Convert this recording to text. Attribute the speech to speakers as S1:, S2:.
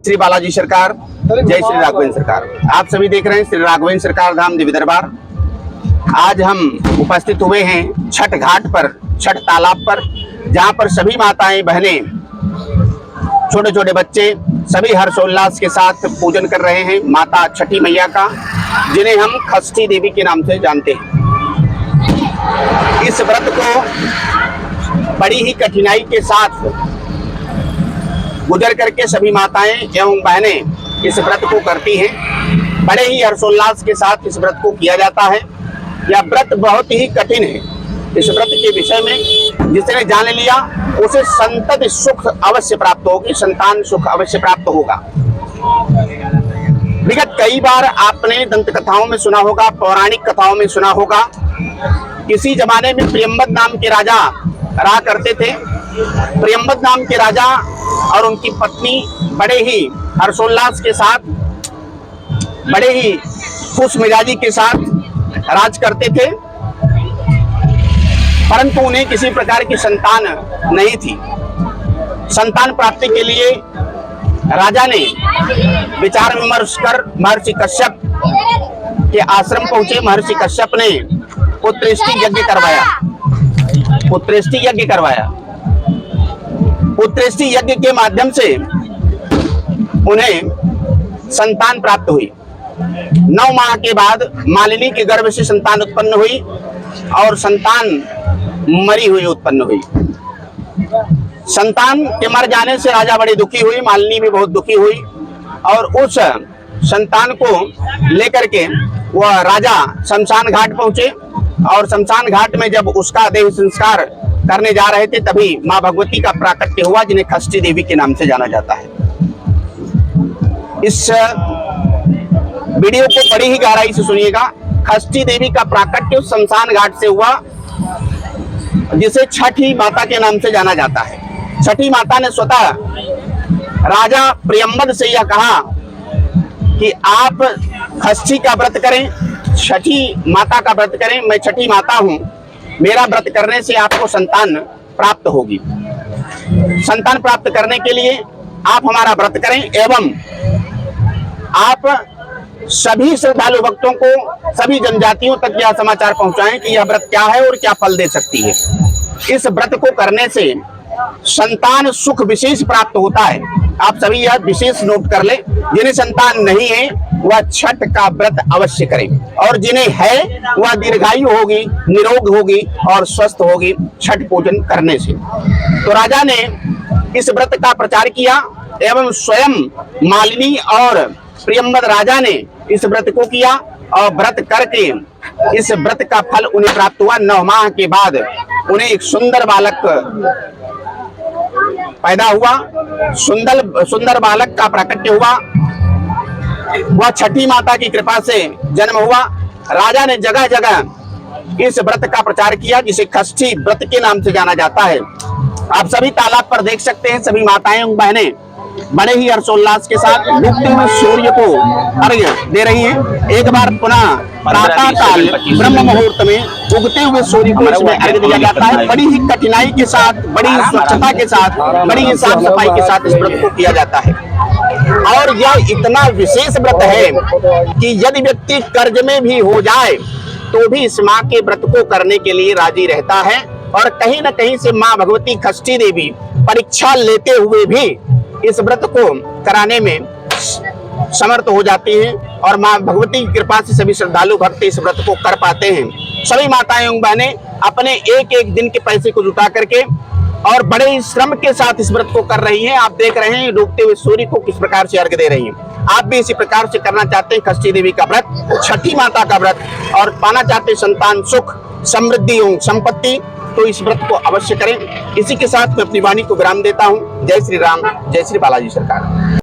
S1: श्री बालाजी सरकार, जय श्री राघवेंद्र सरकार। आप सभी देख रहे हैं श्री राघवेंद्र सरकार धाम दिव्य दरबार। आज हम उपस्थित हुए हैं छठ घाट पर, छठ तालाब पर, जहां पर सभी माताएं बहनें, छोटे छोटे बच्चे सभी हर्षोल्लास के साथ पूजन कर रहे हैं माता छठी मैया का, जिन्हें हम खष्ठी देवी के नाम से जानते हैं। इस व्रत को बड़ी ही कठिनाई के साथ गुजर करके सभी माताएं एवं बहनें इस व्रत को करती हैं। बड़े ही हर्षोल्लास के साथ इस व्रत को किया जाता है। यह व्रत बहुत ही कठिन है। इस व्रत के विषय में जिसने जान लिया उसे संतत सुख अवश्य प्राप्त होगी, संतान सुख अवश्य प्राप्त होगा। विगत कई बार आपने दंत कथाओं में सुना होगा, पौराणिक कथाओं में सुना होगा, किसी जमाने में प्रियंबद नाम के राजा रहा करते थे। प्रियंबद नाम के राजा और उनकी पत्नी बड़े ही हर्षोल्लास के साथ, बड़े ही खुश मिजाजी के साथ राज करते थे, परंतु उन्हें किसी प्रकार की संतान नहीं थी। संतान प्राप्ति के लिए राजा ने विचार विमर्श कर महर्षि कश्यप के आश्रम पहुंचे। महर्षि कश्यप ने पुत्रेष्टि यज्ञ करवाया। पुत्रेष्टि यज्ञ करवाया। पुत्रेष्टि यज्ञ के माध्यम से उन्हें संतान प्राप्त हुई। 9 माह के बाद मालिनी के गर्भ से संतान उत्पन्न हुई और संतान मरी हुई उत्पन्न हुई। संतान के मर जाने से राजा बड़ी दुखी हुई, मालिनी भी बहुत दुखी हुई और उस संतान को लेकर के वह राजा शमशान घाट पहुंचे और शमशान घाट में जब उसका देह संस्कार करने जा रहे थे तभी मां भगवती का प्राकट्य हुआ, जिन्हें खष्ठी देवी के नाम से जाना जाता है। इस वीडियो को बड़ी ही गहराई से सुनिएगा। खष्ठी देवी का प्राकट्य उस शमशान घाट से हुआ जिसे छठी माता के नाम से जाना जाता है। छठी माता ने स्वतः राजा प्रियंबद से यह कहा कि आप खष्ठी का व्रत करें, छठी माता का व्रत करें। मैं छठी माता हूं, मेरा व्रत करने से आपको संतान प्राप्त होगी। संतान प्राप्त करने के लिए आप हमारा व्रत करें एवं आप सभी श्रद्धालु भक्तों को, सभी जनजातियों तक यह समाचार पहुंचाएं कि यह व्रत क्या है और क्या फल दे सकती है। इस व्रत को करने से संतान सुख विशेष प्राप्त होता है। आप सभी यह विशेष नोट कर ले, जिन्हें संतान नहीं है वह छठ का व्रत अवश्य करें और जिन्हें है वह दीर्घायु होगी, निरोग होगी और स्वस्थ होगी छठ पूजन करने से। तो राजा ने इस व्रत का प्रचार किया एवं स्वयं मालिनी और प्रियंबद राजा ने इस व्रत को किया और व्रत करके इस व्रत का फल उन्हें प्राप्त हुआ। 9 माह के बाद उन्हें एक सुंदर बालक पैदा हुआ। सुंदर बालक का प्राकट्य हुआ। वह छठी माता की कृपा से जन्म हुआ। राजा ने जगह जगह इस व्रत का प्रचार किया, जिसे खष्ठी व्रत के नाम से जाना जाता है। आप सभी तालाब पर देख सकते हैं, सभी माताएं एवं बहनें बड़े ही हर्षोल्लास के साथ डूबते हुए सूर्य को अर्घ्य दे रही हैं। एक बार पुनः प्रातः काल ब्रह्म मुहूर्त में उगते हुए सूर्य को इसमें अर्घ्य दिया जाता है। बड़ी ही कठिनाई के साथ, बड़ी ही स्वच्छता के साथ, बड़ी ही साफ सफाई के साथ इस व्रत को किया जाता है। और यह इतना विशेष व्रत है कि यदि व्यक्ति कर्ज में भी हो जाए तो भी इस माँ के व्रत को करने के लिए राजी रहता है और कहीं न कहीं से माँ भगवती खष्ठी देवी परीक्षा लेते हुए भी इस व्रत को कराने में समर्थ हो जाती हैं और मां भगवती की कृपा से सभी श्रद्धालु भक्त इस व्रत को कर पाते हैं। सभी माताएं एवं बहनें अपने एक एक दिन के पैसे को जुटा करके और बड़े ही श्रम के साथ इस व्रत को कर रही हैं। आप देख रहे हैं डूबते हुए सूर्य को किस प्रकार से अर्घ्य दे रही हैं। आप भी इसी प्रकार से करना चाहते हैं खष्ठी देवी का व्रत, छठी माता का व्रत और पाना चाहते संतान सुख, समृद्धि एवं संपत्ति, तो इस व्रत को अवश्य करें। इसी के साथ मैं अपनी वाणी को विराम देता हूँ। जय श्री राम, जय श्री बालाजी सरकार।